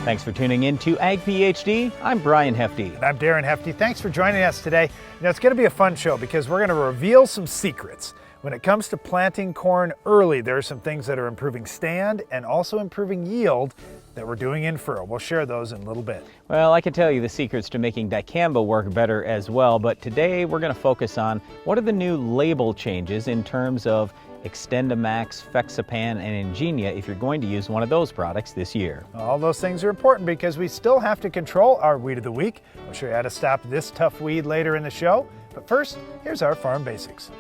Thanks for tuning in to Ag PhD. I'm Darren Hefty. And I'm Darren Hefty. Thanks for joining us today. It's going to be a fun show because we're going to reveal some secrets. When it comes to planting corn early, there are some things that are improving stand and also improving yield that we're doing in furrow. We'll share those in a little bit. Well, I can tell you the secrets to making Dicamba work better as well, but today we're going to focus on what are the new label changes in terms of XtendiMax, Fexapan, and Ingenia if you're going to use one of those products this year. All those things are important because we still have to control our weed of the week. We'll show you how to stop this tough weed later in the show. But first, here's our farm basics.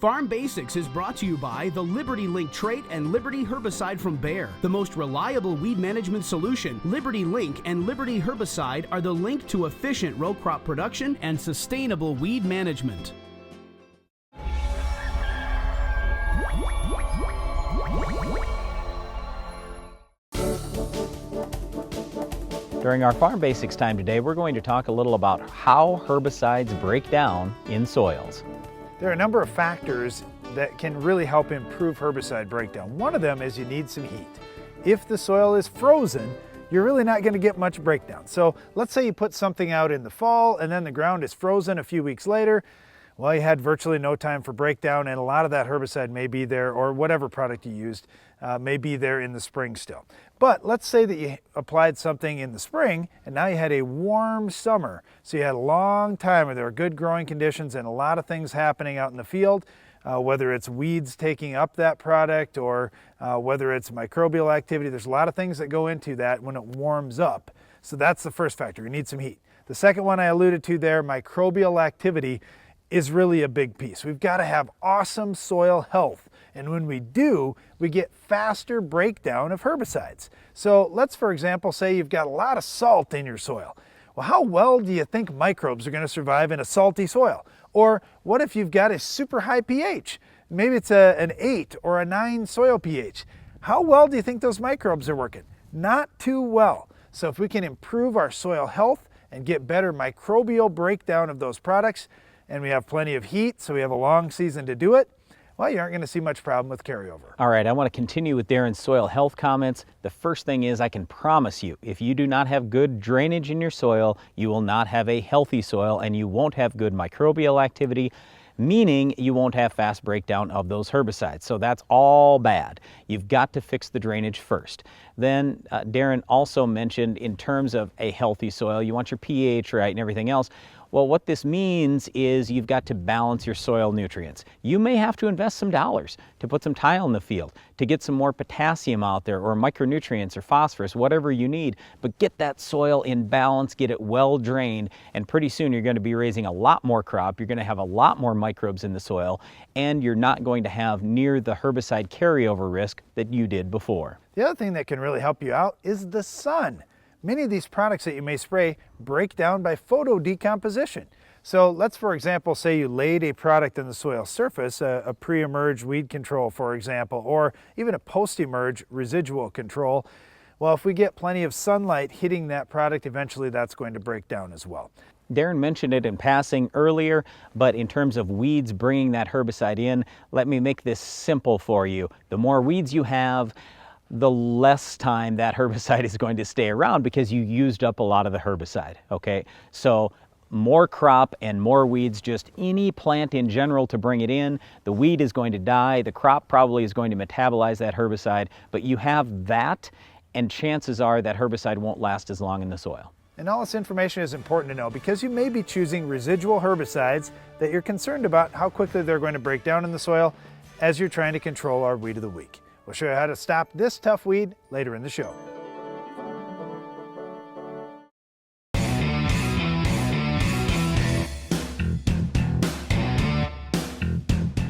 Farm Basics is brought to you by the Liberty Link trait and Liberty Herbicide from Bayer. The most reliable weed management solution, Liberty Link and Liberty Herbicide are the link to efficient row crop production and sustainable weed management. During our Farm Basics time today, we're going to talk a little about how herbicides break down in soils. There are a number of factors that can really help improve herbicide breakdown. One of them is you need some heat. If the soil is frozen, you're really not going to get much breakdown. So let's say you put something out in the fall and then the ground is frozen a few weeks later. Well, you had virtually no time for breakdown, and a lot of that herbicide may be there, or whatever product you used may be there in the spring still. But let's say that you applied something in the spring and now you had a warm summer. So you had a long time where there were good growing conditions and a lot of things happening out in the field, whether it's weeds taking up that product or whether it's microbial activity. There's a lot of things that go into that when it warms up. So that's the first factor. You need some heat. The second one I alluded to there, microbial activity, is really a big piece. We've got to have awesome soil health. And when we do, we get faster breakdown of herbicides. So let's, for example, say you've got a lot of salt in your soil. Well, how well do you think microbes are going to survive in a salty soil? Or what if you've got a super high pH? Maybe it's an 8 or a 9 soil pH. How well do you think those microbes are working? Not too well. So if we can improve our soil health and get better microbial breakdown of those products, and we have plenty of heat, so we have a long season to do it, well, you aren't going to see much problem with carryover. All right, I want to continue with Darren's soil health comments. The first thing is I can promise you, if you do not have good drainage in your soil, you will not have a healthy soil and you won't have good microbial activity, meaning you won't have fast breakdown of those herbicides. So that's all bad. You've got to fix the drainage first. Then Darren also mentioned in terms of a healthy soil, you want your pH right and everything else. Well, what this means is you've got to balance your soil nutrients. You may have to invest some dollars to put some tile in the field, to get some more potassium out there, or micronutrients or phosphorus, whatever you need, but get that soil in balance, get it well drained, and pretty soon you're going to be raising a lot more crop, you're going to have a lot more microbes in the soil, and you're not going to have near the herbicide carryover risk that you did before. The other thing that can really help you out is the sun. Many of these products that you may spray break down by photo decomposition. So let's, for example, say you laid a product on the soil surface, a pre-emerge weed control, for example, or even a post-emerge residual control. Well, if we get plenty of sunlight hitting that product, eventually that's going to break down as well. Darren mentioned it in passing earlier, but in terms of weeds bringing that herbicide in, let me make this simple for you. The more weeds you have, the less time that herbicide is going to stay around because you used up a lot of the herbicide, okay? So more crop and more weeds, just any plant in general to bring it in, the weed is going to die, the crop probably is going to metabolize that herbicide, but you have that, and chances are that herbicide won't last as long in the soil. And all this information is important to know because you may be choosing residual herbicides that you're concerned about how quickly they're going to break down in the soil as you're trying to control our weed of the week. We'll show you how to stop this tough weed later in the show.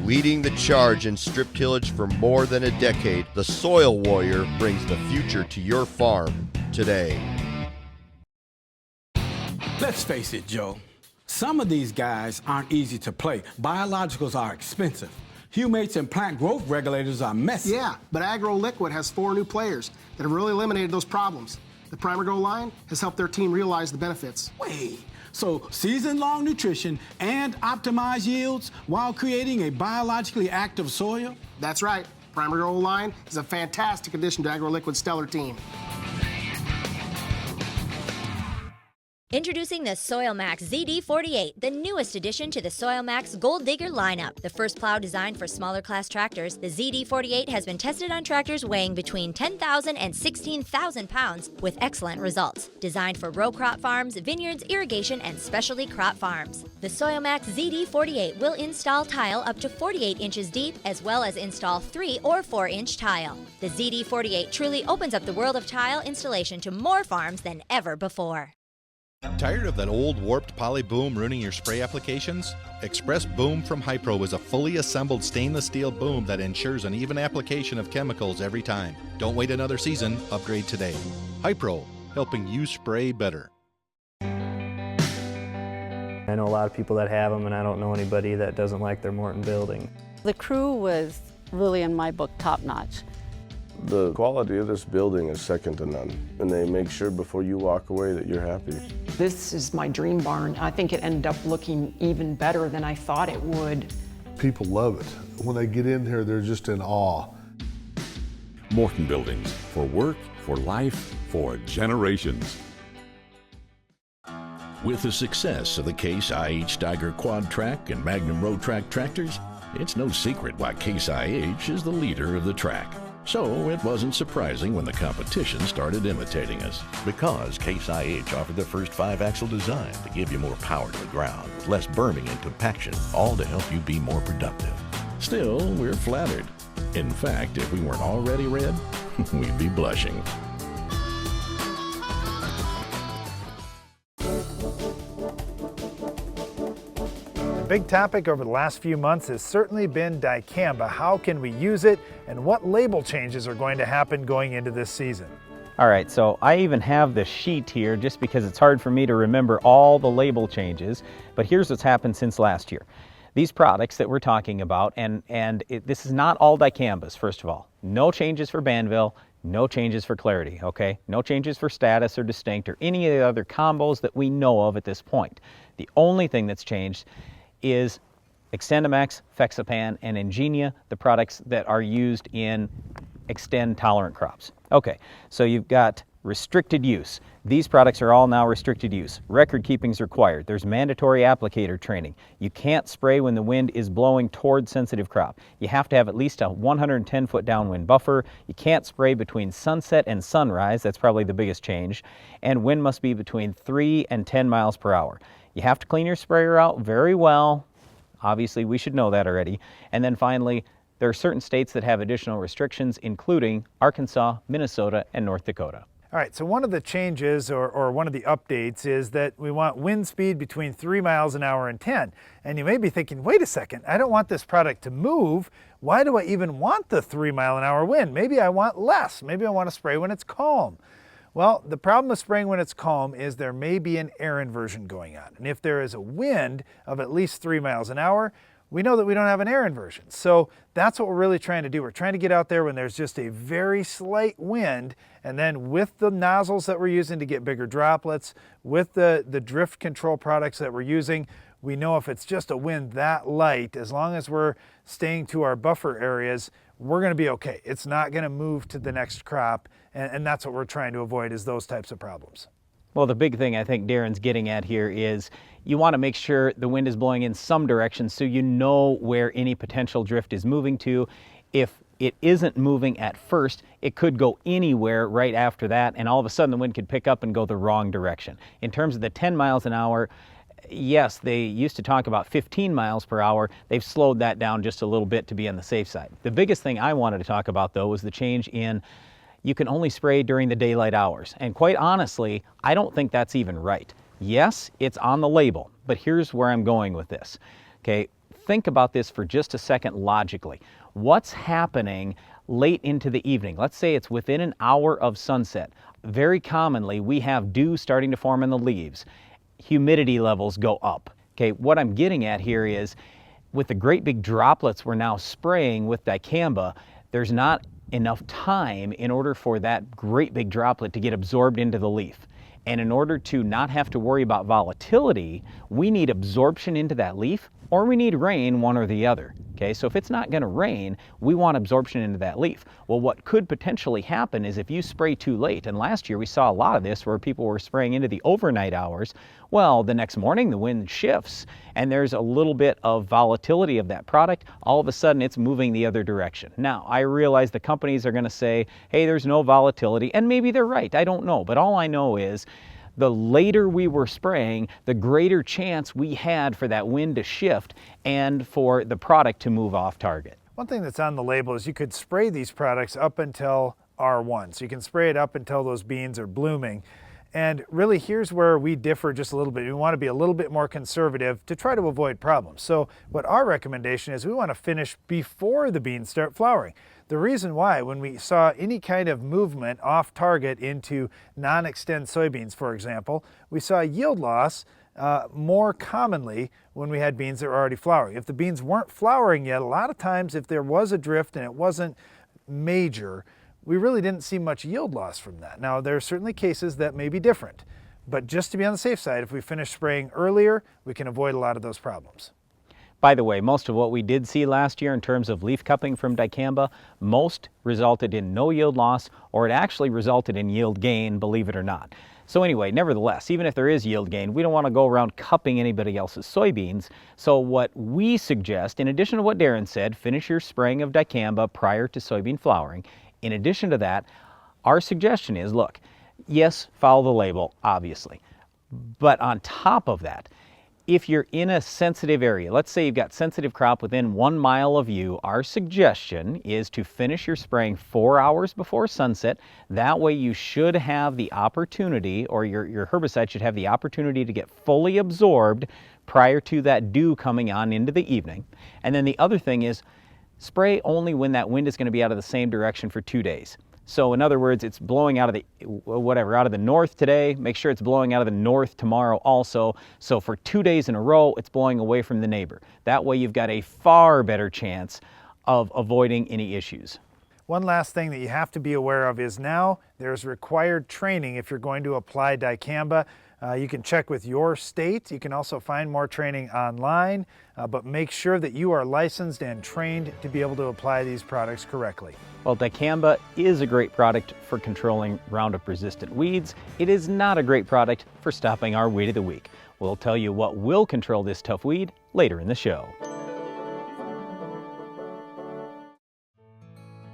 Leading the charge in strip tillage for more than a decade, the Soil Warrior brings the future to your farm today. Let's face it, Joe. Some of these guys aren't easy to play. Biologicals are expensive. Humates and plant growth regulators are messy. Yeah, but Agro Liquid has 4 new players that have really eliminated those problems. The Primer Go line has helped their team realize the benefits. Wait, so season-long nutrition and optimized yields while creating a biologically active soil? That's right. Primer Grow line is a fantastic addition to AgroLiquid's stellar team. Introducing the Soil Max ZD48, the newest addition to the Soil Max Gold Digger lineup. The first plow designed for smaller class tractors, the ZD48 has been tested on tractors weighing between 10,000 and 16,000 pounds with excellent results. Designed for row crop farms, vineyards, irrigation, and specialty crop farms. The Soil Max ZD48 will install tile up to 48 inches deep, as well as install 3 or 4 inch tile. The ZD48 truly opens up the world of tile installation to more farms than ever before. Tired of that old warped poly boom ruining your spray applications? Express Boom from Hypro is a fully assembled stainless steel boom that ensures an even application of chemicals every time. Don't wait another season, upgrade today. Hypro, helping you spray better. I know a lot of people that have them, and I don't know anybody that doesn't like their Morton building. The crew was really, in my book, top-notch. The quality of this building is second to none, and they make sure before you walk away that you're happy. This is my dream barn. I think it ended up looking even better than I thought it would. People love it. When they get in here, they're just in awe. Morton Buildings, for work, for life, for generations. With the success of the Case IH Tiger Quad Track and Magnum Road Track tractors, it's no secret why Case IH is the leader of the track. So it wasn't surprising when the competition started imitating us, because Case IH offered the first 5-axle design to give you more power to the ground, less berming and compaction, all to help you be more productive. Still, we're flattered. In fact, if we weren't already red, we'd be blushing. Big topic over the last few months has certainly been Dicamba. How can we use it, and what label changes are going to happen going into this season? All right, so I even have the sheet here just because it's hard for me to remember all the label changes, but here's what's happened since last year. These products that we're talking about, this is not all Dicambas, first of all. No changes for Banville, no changes for Clarity, okay? No changes for Status or Distinct or any of the other combos that we know of at this point. The only thing that's changed is XtendiMax, Fexapan, and Ingenia, the products that are used in Xtend tolerant crops. Okay, so you've got restricted use. These products are all now restricted use. Record keeping is required. There's mandatory applicator training. You can't spray when the wind is blowing toward sensitive crop. You have to have at least a 110-foot downwind buffer. You can't spray between sunset and sunrise. That's probably the biggest change. And wind must be between 3 and 10 miles per hour. You have to clean your sprayer out very well. Obviously, we should know that already. And then finally, there are certain states that have additional restrictions, including Arkansas, Minnesota, and North Dakota. All right, so one of the changes or one of the updates is that we want wind speed between 3 miles an hour and 10. And you may be thinking, wait a second, I don't want this product to move. Why do I even want the 3 mile an hour wind? Maybe I want less. Maybe I want to spray when it's calm. Well, the problem with spraying when it's calm is there may be an air inversion going on. And if there is a wind of at least 3 miles an hour, we know that we don't have an air inversion. So that's what we're really trying to do. We're trying to get out there when there's just a very slight wind, and then with the nozzles that we're using to get bigger droplets, with the drift control products that we're using, we know if it's just a wind that light, as long as we're staying to our buffer areas, we're going to be okay. It's not going to move to the next crop, and that's what we're trying to avoid, is those types of problems. Well, the big thing I think Darren's getting at here is you want to make sure the wind is blowing in some direction so you know where any potential drift is moving to. If it isn't moving at first, it could go anywhere right after that, and all of a sudden the wind could pick up and go the wrong direction. In terms of the 10 miles an hour, yes, they used to talk about 15 miles per hour. They've slowed that down just a little bit to be on the safe side. The biggest thing I wanted to talk about, though, was the change in you can only spray during the daylight hours. And quite honestly, I don't think that's even right. Yes, it's on the label, but here's where I'm going with this. Okay, think about this for just a second logically. What's happening late into the evening? Let's say it's within an hour of sunset. Very commonly, we have dew starting to form in the leaves. Humidity levels go up. Okay, what I'm getting at here is with the great big droplets we're now spraying with Dicamba, there's not enough time in order for that great big droplet to get absorbed into the leaf. And in order to not have to worry about volatility, we need absorption into that leaf, or we need rain, one or the other. Okay? okay? So if it's not gonna rain, we want absorption into that leaf. Well, what could potentially happen is if you spray too late, and last year we saw a lot of this where people were spraying into the overnight hours, well, the next morning the wind shifts and there's a little bit of volatility of that product. All of a sudden it's moving the other direction. Now, I realize the companies are gonna say, hey, there's no volatility, and maybe they're right, I don't know, but all I know is the later we were spraying, the greater chance we had for that wind to shift and for the product to move off target. One thing that's on the label is you could spray these products up until R1. So you can spray it up until those beans are blooming. And really, here's where we differ just a little bit. We want to be a little bit more conservative to try to avoid problems. So what our recommendation is, we want to finish before the beans start flowering. The reason why, when we saw any kind of movement off target into non-extend soybeans, for example, we saw yield loss more commonly when we had beans that were already flowering. If the beans weren't flowering yet, a lot of times if there was a drift and it wasn't major, we really didn't see much yield loss from that. Now, there are certainly cases that may be different, but just to be on the safe side, if we finish spraying earlier, we can avoid a lot of those problems. By the way, most of what we did see last year in terms of leaf cupping from Dicamba, most resulted in no yield loss, or it actually resulted in yield gain, believe it or not. So anyway, nevertheless, even if there is yield gain, we don't want to go around cupping anybody else's soybeans. So what we suggest, in addition to what Darren said, finish your spraying of Dicamba prior to soybean flowering. In addition to that, our suggestion is, look, yes, follow the label, obviously. But on top of that, if you're in a sensitive area, let's say you've got sensitive crop within 1 mile of you, our suggestion is to finish your spraying 4 hours before sunset. That way you should have the opportunity, or your herbicide should have the opportunity to get fully absorbed prior to that dew coming on into the evening. And then the other thing is, spray only when that wind is going to be out of the same direction for 2 days. So in other words, it's blowing out of the north today, make sure it's blowing out of the north tomorrow also. So for 2 days in a row, it's blowing away from the neighbor. That way you've got a far better chance of avoiding any issues. One last thing that you have to be aware of is now there's required training if you're going to apply Dicamba. You can check with your state. You can also find more training online, but make sure that you are licensed and trained to be able to apply these products correctly. Well, Dicamba is a great product for controlling Roundup-resistant weeds. It is not a great product for stopping our weed of the week. We'll tell you what will control this tough weed later in the show.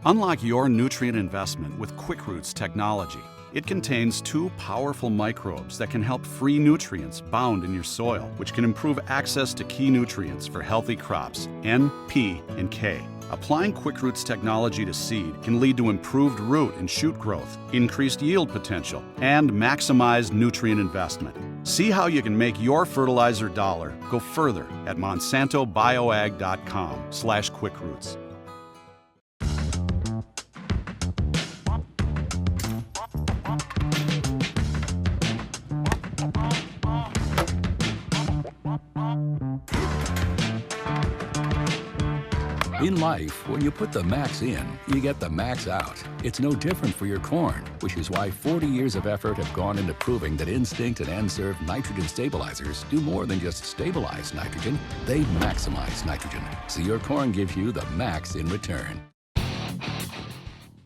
Unlock your nutrient investment with QuickRoots technology. It contains 2 powerful microbes that can help free nutrients bound in your soil, which can improve access to key nutrients for healthy crops, N, P, and K. Applying QuickRoots technology to seed can lead to improved root and shoot growth, increased yield potential, and maximized nutrient investment. See how you can make your fertilizer dollar go further at monsantobioag.com/QuickRoots. In life, when you put the max in, you get the max out. It's no different for your corn, which is why 40 years of effort have gone into proving that Instinct and N-Serve nitrogen stabilizers do more than just stabilize nitrogen, they maximize nitrogen, so your corn gives you the max in return.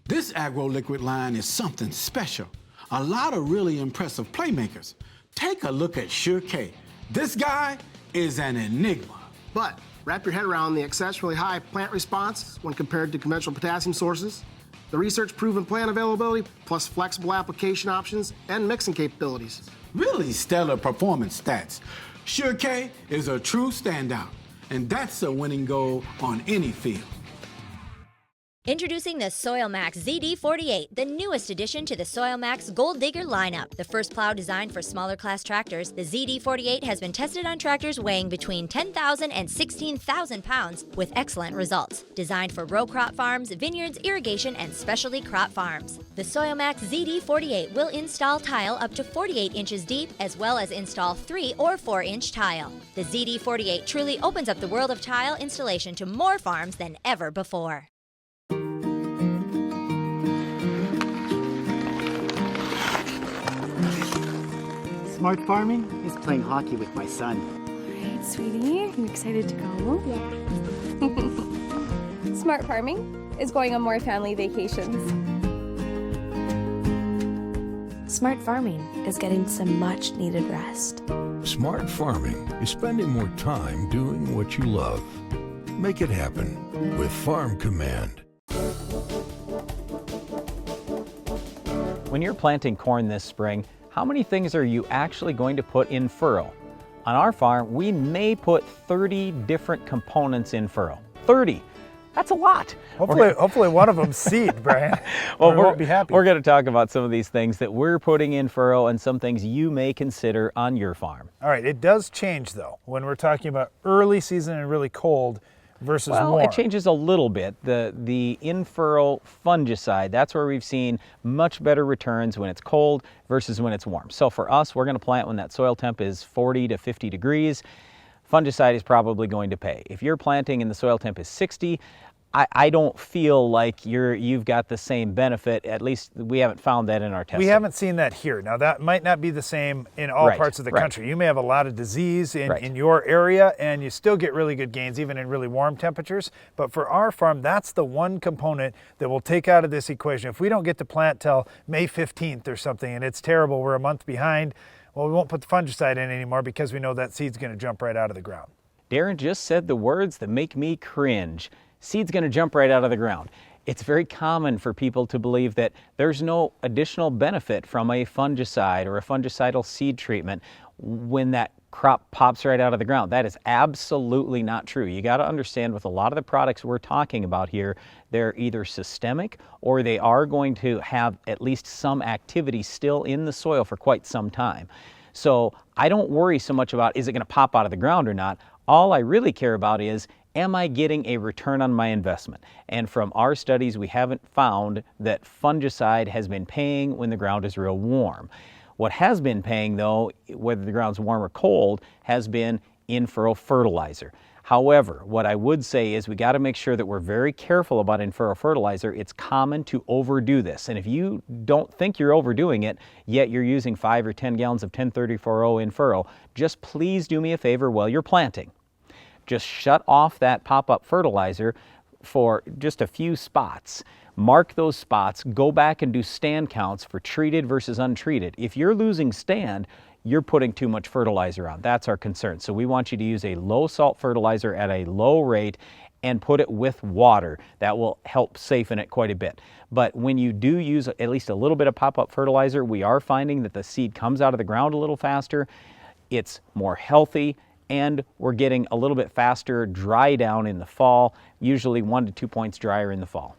This agro-liquid line is something special. A lot of really impressive playmakers. Take a look at Sure K. This guy is an enigma. But wrap your head around the exceptionally high plant response when compared to conventional potassium sources, the research-proven plant availability, plus flexible application options and mixing capabilities. Really stellar performance stats. Sure K is a true standout, and that's a winning goal on any field. Introducing the SoilMax ZD48, the newest addition to the SoilMax Gold Digger lineup. The first plow designed for smaller class tractors, the ZD48 has been tested on tractors weighing between 10,000 and 16,000 pounds with excellent results. Designed for row crop farms, vineyards, irrigation, and specialty crop farms. The SoilMax ZD48 will install tile up to 48 inches deep, as well as install 3 or 4-inch tile. The ZD48 truly opens up the world of tile installation to more farms than ever before. Smart farming is playing hockey with my son. All right, sweetie, you excited to go? Yeah. Smart farming is going on more family vacations. Smart farming is getting some much needed rest. Smart farming is spending more time doing what you love. Make it happen with Farm Command. When you're planting corn this spring, how many things are you actually going to put in furrow? On our farm, we may put 30 different components in furrow. 30! That's a lot. Hopefully one of them's seed, Brian. Well, we'll be happy. We're going to talk about some of these things that we're putting in furrow and some things you may consider on your farm. All right, it does change though when we're talking about early season and really cold versus well, warm. It changes a little bit. The in-furrow fungicide, that's where we've seen much better returns when it's cold versus when it's warm. So for us, we're going to plant when that soil temp is 40 to 50 degrees. Fungicide is probably going to pay. If you're planting and the soil temp is 60, I don't feel like you've got the same benefit. At least we haven't found that in our testing. We haven't seen that here. Now that might not be the same in all parts of the country. You may have a lot of disease in your area and you still get really good gains even in really warm temperatures. But for our farm, that's the one component that we'll take out of this equation. If we don't get to plant till May 15th or something and it's terrible, we're a month behind, well, we won't put the fungicide in anymore because we know that seed's going to jump right out of the ground. Darren just said the words that make me cringe. Seed's going to jump right out of the ground. It's very common for people to believe that there's no additional benefit from a fungicide or a fungicidal seed treatment when that crop pops right out of the ground. That is absolutely not true. You got to understand with a lot of the products we're talking about here, they're either systemic or they are going to have at least some activity still in the soil for quite some time. So I don't worry so much about is it going to pop out of the ground or not. All I really care about is, am I getting a return on my investment? And from our studies, we haven't found that fungicide has been paying when the ground is real warm. What has been paying though, whether the ground's warm or cold, has been in-furrow fertilizer. However, what I would say is we got to make sure that we're very careful about in-furrow fertilizer. It's common to overdo this. And if you don't think you're overdoing it, yet you're using 5 or 10 gallons of 10-30-4-0 in-furrow, just please do me a favor while you're planting. Just shut off that pop-up fertilizer for just a few spots. Mark those spots, go back and do stand counts for treated versus untreated. If you're losing stand, you're putting too much fertilizer on. That's our concern. So we want you to use a low salt fertilizer at a low rate and put it with water. That will help safen it quite a bit. But when you do use at least a little bit of pop-up fertilizer, we are finding that the seed comes out of the ground a little faster. It's more healthy, and we're getting a little bit faster dry down in the fall, usually 1 to 2 points drier in the fall.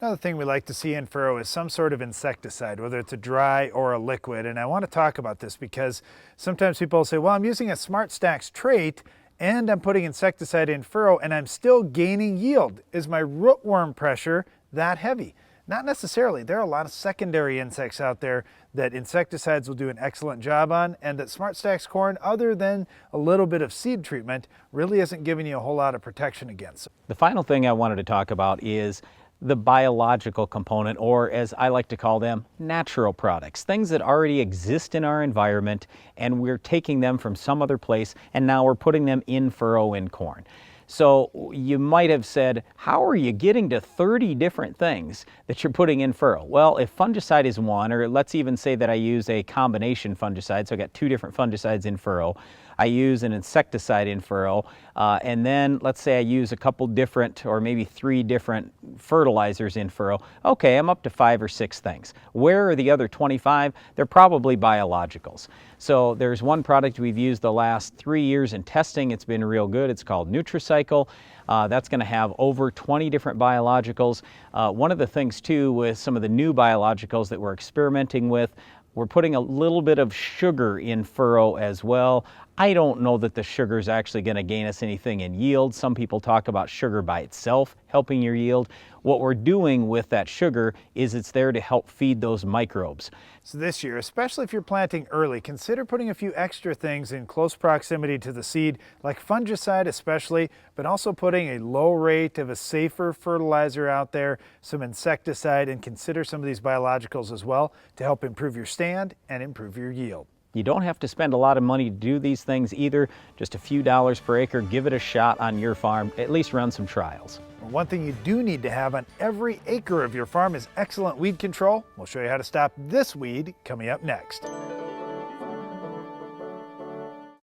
Another thing we like to see in furrow is some sort of insecticide, whether it's a dry or a liquid. And I want to talk about this because sometimes people will say, well, I'm using a Smart Stacks trait and I'm putting insecticide in furrow and I'm still gaining yield. Is my rootworm pressure that heavy? Not necessarily. There are a lot of secondary insects out there that insecticides will do an excellent job on, and that Smart Stacks corn, other than a little bit of seed treatment, really isn't giving you a whole lot of protection against. The final thing I wanted to talk about is the biological component, or as I like to call them, natural products. Things that already exist in our environment and we're taking them from some other place and now we're putting them in furrow in corn. So you might have said, how are you getting to 30 different things that you're putting in furrow? Well, if fungicide is one, or let's even say that I use a combination fungicide, so I got 2 different fungicides in furrow. I use an insecticide in furrow, and then let's say I use a couple different or maybe 3 different fertilizers in furrow. Okay, I'm up to 5 or 6 things. Where are the other 25? They're probably biologicals. So there's one product we've used the last 3 years in testing. It's been real good. It's called Nutricycle. That's going to have over 20 different biologicals. One of the things too with some of the new biologicals that we're experimenting with, we're putting a little bit of sugar in furrow as well. I don't know that the sugar is actually going to gain us anything in yield. Some people talk about sugar by itself helping your yield. What we're doing with that sugar is it's there to help feed those microbes. So this year, especially if you're planting early, consider putting a few extra things in close proximity to the seed, like fungicide especially, but also putting a low rate of a safer fertilizer out there, some insecticide, and consider some of these biologicals as well to help improve your stand and improve your yield. You don't have to spend a lot of money to do these things either, just a few dollars per acre. Give it a shot on your farm, at least run some trials. One thing you do need to have on every acre of your farm is excellent weed control. We'll show you how to stop this weed coming up next.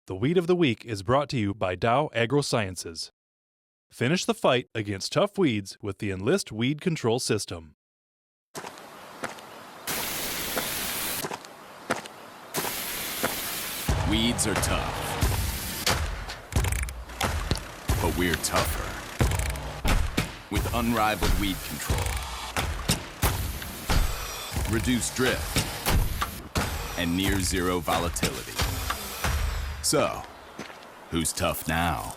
The Weed of the Week is brought to you by Dow AgroSciences. Finish the fight against tough weeds with the Enlist Weed Control System. Weeds are tough, but we're tougher. With unrivaled weed control, reduced drift, and near zero volatility. So, who's tough now?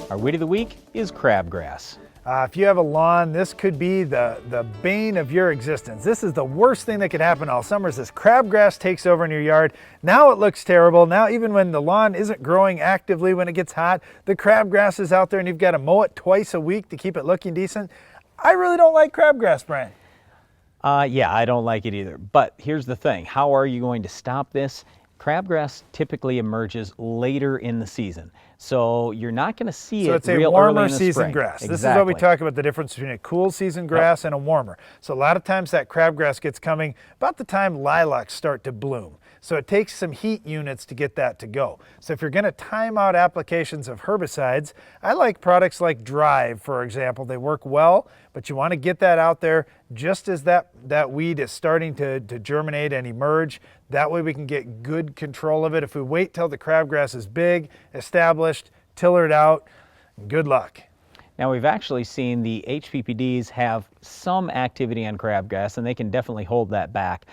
Our weed of the week is crabgrass. If you have a lawn, this could be the bane of your existence. This is the worst thing that could happen all summer is this crabgrass takes over in your yard. Now it looks terrible. Now even when the lawn isn't growing actively when it gets hot, the crabgrass is out there and you've got to mow it twice a week to keep it looking decent. I really don't like crabgrass, Brian. Yeah, I don't like it either. But here's the thing. How are you going to stop this? Crabgrass typically emerges later in the season. So you're not going to see it real early in the spring. So it's a warmer season grass. Exactly. This is what we talk about, the difference between a cool season grass and a warmer. So a lot of times that crabgrass gets coming about the time lilacs start to bloom. So it takes some heat units to get that to go. So if you're going to time out applications of herbicides, I like products like Drive, for example. They work well, but you want to get that out there just as that weed is starting to germinate and emerge. That way we can get good control of it. If we wait till the crabgrass is big, established, tiller it out, good luck. Now we've actually seen the HPPDs have some activity on crabgrass, and they can definitely hold that back.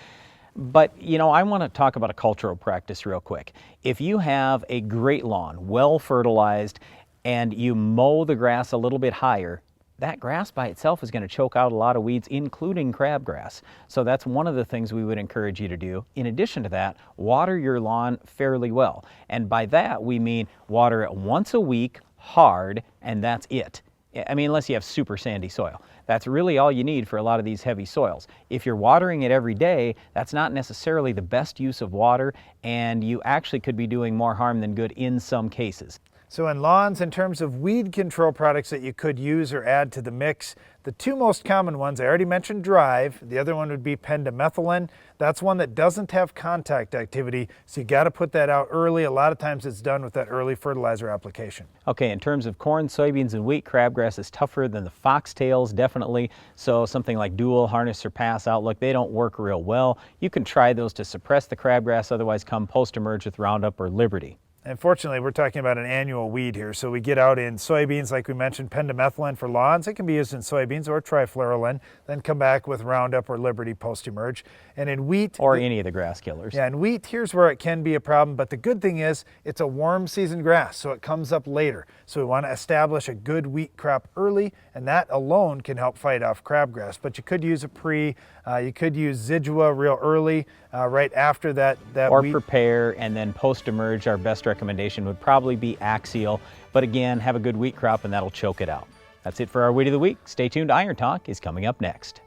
But, you know, I want to talk about a cultural practice real quick. If you have a great lawn, well fertilized, and you mow the grass a little bit higher, that grass by itself is going to choke out a lot of weeds, including crabgrass. So that's one of the things we would encourage you to do. In addition to that, water your lawn fairly well. And by that, we mean water it once a week, hard, and that's it. I mean, unless you have super sandy soil. That's really all you need for a lot of these heavy soils. If you're watering it every day, that's not necessarily the best use of water, and you actually could be doing more harm than good in some cases. So in lawns, in terms of weed control products that you could use or add to the mix, the two most common ones, I already mentioned Drive. The other one would be pendimethalin. That's one that doesn't have contact activity, so you got to put that out early. A lot of times it's done with that early fertilizer application. Okay, in terms of corn, soybeans, and wheat, crabgrass is tougher than the foxtails, definitely. So something like Dual, Harness, Surpass, Outlook, they don't work real well. You can try those to suppress the crabgrass, otherwise come post-emerge with Roundup or Liberty. Unfortunately, we're talking about an annual weed here. So we get out in soybeans, like we mentioned, pendimethalin for lawns. It can be used in soybeans, or trifluralin. Then come back with Roundup or Liberty post-emerge. And in wheat... Or any of the grass killers. Yeah, in wheat, here's where it can be a problem. But the good thing is, it's a warm season grass, so it comes up later. So we want to establish a good wheat crop early, and that alone can help fight off crabgrass. But you could use a you could use Zidua real early, right after that or wheat. Prepare, and then post-emerge, our best recommendation would probably be Axial. But again, have a good wheat crop and that'll choke it out. That's it for our Weed of the Week. Stay tuned. Iron Talk is coming up next.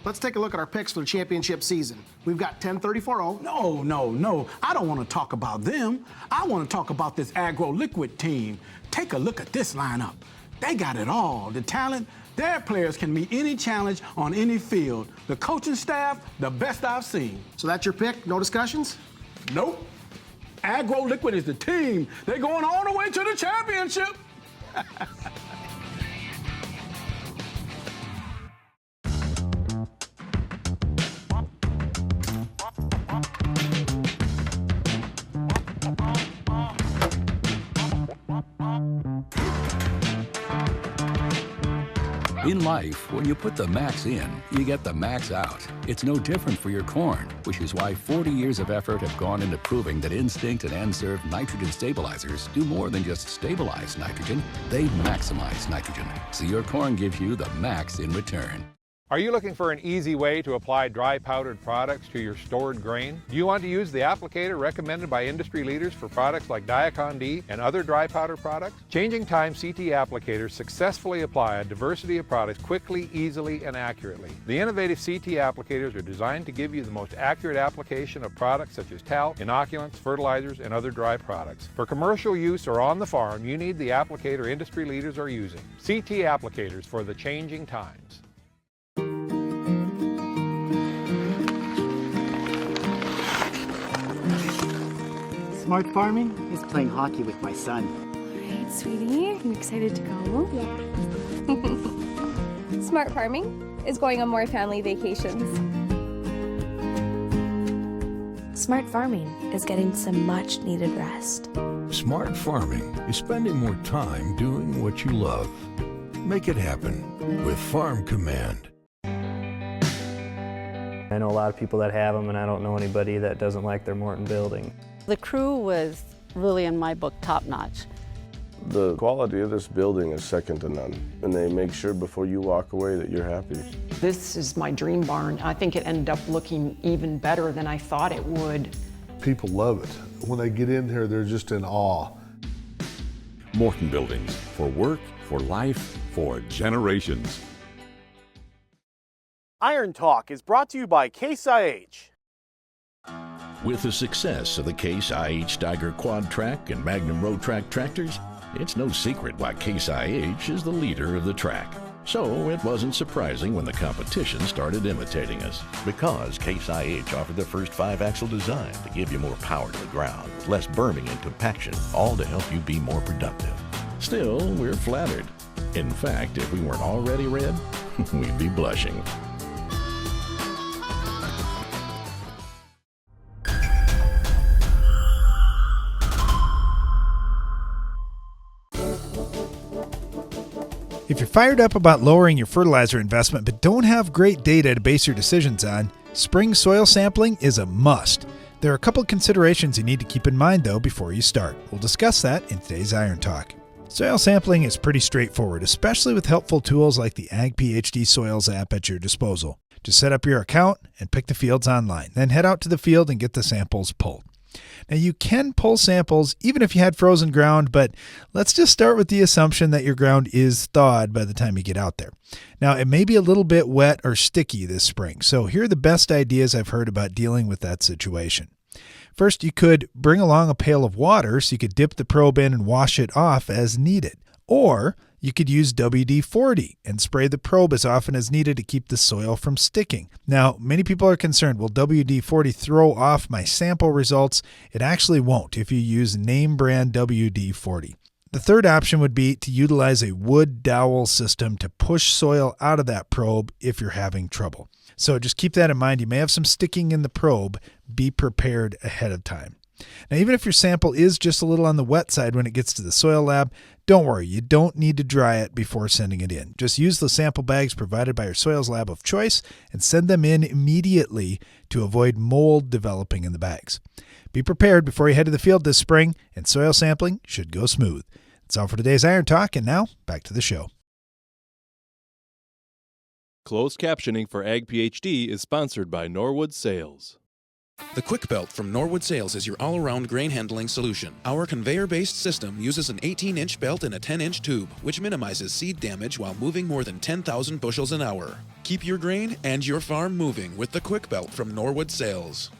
Let's take a look at our picks for the championship season. We've got 10-34-0. No. I don't want to talk about them. I want to talk about this Agro Liquid team. Take a look at this lineup. They got it all. The talent, their players can meet any challenge on any field. The coaching staff, the best I've seen. So that's your pick? No discussions? Nope. Agro Liquid is the team. They're going all the way to the championship. In life, when you put the max in, you get the max out. It's no different for your corn, which is why 40 years of effort have gone into proving that Instinct and N-Serve nitrogen stabilizers do more than just stabilize nitrogen, they maximize nitrogen, so your corn gives you the max in return. Are you looking for an easy way to apply dry powdered products to your stored grain? Do you want to use the applicator recommended by industry leaders for products like Diacon D and other dry powder products? Changing Time CT applicators successfully apply a diversity of products quickly, easily, and accurately. The innovative CT applicators are designed to give you the most accurate application of products such as talc, inoculants, fertilizers, and other dry products. For commercial use or on the farm, you need the applicator industry leaders are using. CT applicators for the changing times. Smart farming is playing hockey with my son. All right, sweetie, you excited to go? Yeah. Smart farming is going on more family vacations. Smart farming is getting some much needed rest. Smart farming is spending more time doing what you love. Make it happen with Farm Command. I know a lot of people that have them, and I don't know anybody that doesn't like their Morton building. The crew was really, in my book, top-notch. The quality of this building is second to none, and they make sure before you walk away that you're happy. This is my dream barn. I think it ended up looking even better than I thought it would. People love it. When they get in here, they're just in awe. Morton Buildings, for work, for life, for generations. Iron Talk is brought to you by Case IH. With the success of the Case IH Steiger Quad Track and Magnum Road Track tractors, it's no secret why Case IH is the leader of the track. So it wasn't surprising when the competition started imitating us, because Case IH offered the first 5-axle design to give you more power to the ground, less berming and compaction, all to help you be more productive. Still, we're flattered. In fact, if we weren't already red, we'd be blushing. If you're fired up about lowering your fertilizer investment but don't have great data to base your decisions on, spring soil sampling is a must. There are a couple of considerations you need to keep in mind though before you start. We'll discuss that in today's Iron Talk. Soil sampling is pretty straightforward, especially with helpful tools like the Ag PhD Soils app at your disposal. Just set up your account and pick the fields online, then head out to the field and get the samples pulled. Now you can pull samples even if you had frozen ground, but let's just start with the assumption that your ground is thawed by the time you get out there. Now it may be a little bit wet or sticky this spring, so here are the best ideas I've heard about dealing with that situation. First, you could bring along a pail of water so you could dip the probe in and wash it off as needed. Or you could use WD-40 and spray the probe as often as needed to keep the soil from sticking. Now, many people are concerned, will WD-40 throw off my sample results? It actually won't if you use name brand WD-40. The third option would be to utilize a wood dowel system to push soil out of that probe if you're having trouble. So just keep that in mind. You may have some sticking in the probe. Be prepared ahead of time. Now, even if your sample is just a little on the wet side when it gets to the soil lab, don't worry, you don't need to dry it before sending it in. Just use the sample bags provided by your soils lab of choice and send them in immediately to avoid mold developing in the bags. Be prepared before you head to the field this spring, and soil sampling should go smooth. That's all for today's Iron Talk, and now back to the show. Closed captioning for Ag PhD is sponsored by Norwood Sales. The Quick Belt from Norwood Sales is your all-around grain handling solution. Our conveyor-based system uses an 18-inch belt and a 10-inch tube, which minimizes seed damage while moving more than 10,000 bushels an hour. Keep your grain and your farm moving with the Quick Belt from Norwood Sales.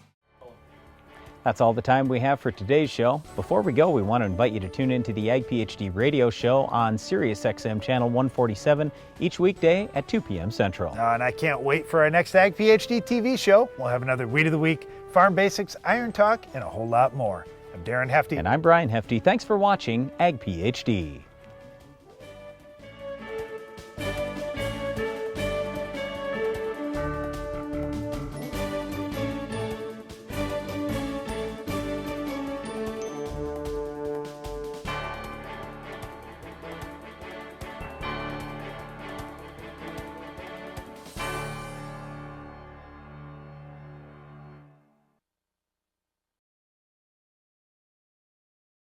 That's all the time we have for today's show. Before we go, we want to invite you to tune into the Ag PhD radio show on SiriusXM Channel 147 each weekday at 2 p.m. Central. And I can't wait for our next Ag PhD TV show. We'll have another Weed of the Week, Farm Basics, Iron Talk, and a whole lot more. I'm Darren Hefty. And I'm Brian Hefty. Thanks for watching Ag PhD.